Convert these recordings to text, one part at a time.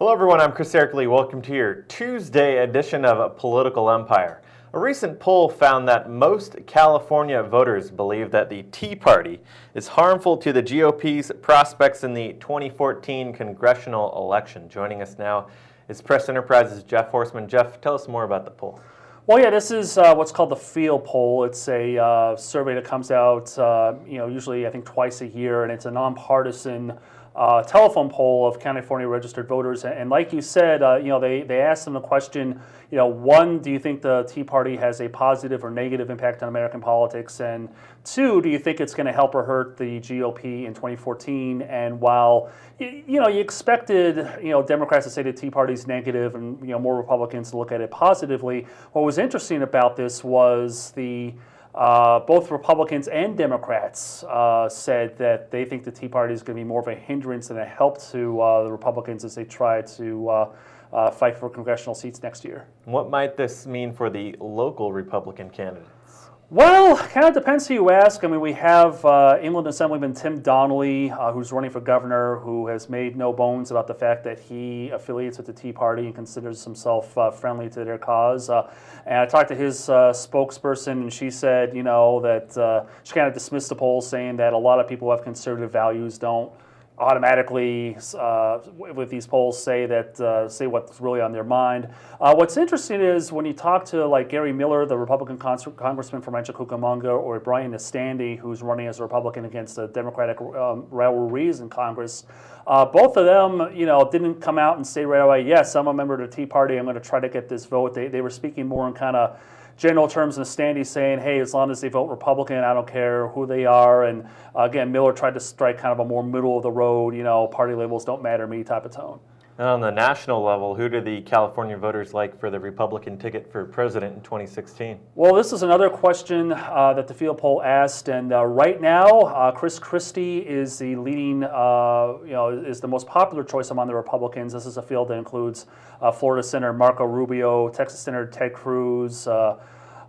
Hello everyone, I'm Chris Erkley. Welcome to your Tuesday edition of Political Empire. A recent poll found that most California voters believe that the Tea Party is harmful to the GOP's prospects in the 2014 congressional election. Joining us now is Press Enterprise's Jeff Horseman. Jeff, tell us more about the poll. Well, yeah, this is what's called the field poll. It's a survey that comes out, usually I think twice a year, and it's a nonpartisan telephone poll of California registered voters. And like you said, they asked them the question, one, do you think the Tea Party has a positive or negative impact on American politics? And two, do you think it's going to help or hurt the GOP in 2014? And while you expected Democrats to say the Tea Party's negative and more Republicans to look at it positively, what was interesting about this was both Republicans and Democrats said that they think the Tea Party is going to be more of a hindrance than a help to the Republicans as they try to fight for congressional seats next year. What might this mean for the local Republican candidates? Well, kind of depends who you ask. I mean, we have England Assemblyman Tim Donnelly, who's running for governor, who has made no bones about the fact that he affiliates with the Tea Party and considers himself friendly to their cause. And I talked to his spokesperson, and she said, that she kind of dismissed the poll, saying that a lot of people who have conservative values don't automatically, with these polls, say what's really on their mind. What's interesting is when you talk to like Gary Miller, the Republican congressman from Rancho Cucamonga, or Brian Estandi, who's running as a Republican against the Democratic Raul Ruiz in Congress, both of them, didn't come out and say right away, yes, I'm a member of the Tea Party, I'm going to try to get this vote. They were speaking more in kind of general terms, and Standy saying, hey, as long as they vote Republican, I don't care who they are. And again, Miller tried to strike kind of a more middle of the road, party labels don't matter to me type of tone. And on the national level, who do the California voters like for the Republican ticket for president in 2016? Well, this is another question that the field poll asked, and right now, Chris Christie is the leading, is the most popular choice among the Republicans. This is a field that includes Florida Senator Marco Rubio, Texas Senator Ted Cruz,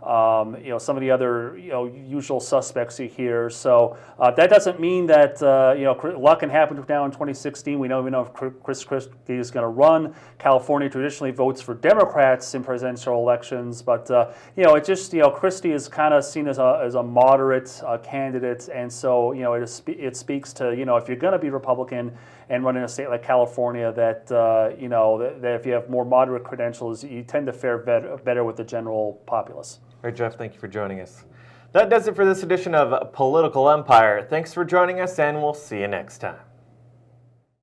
some of the other usual suspects you hear. So that doesn't mean that a lot can happen now in 2016. We know if Chris Christie is going to run. California traditionally votes for Democrats in presidential elections, but it just Christie is kind of seen as a moderate candidate, and so it speaks to if you're going to be Republican and run in a state like California, that that if you have more moderate credentials, you tend to fare better with the general populace. All right, Jeff, thank you for joining us. That does it for this edition of Political Empire. Thanks for joining us, and we'll see you next time.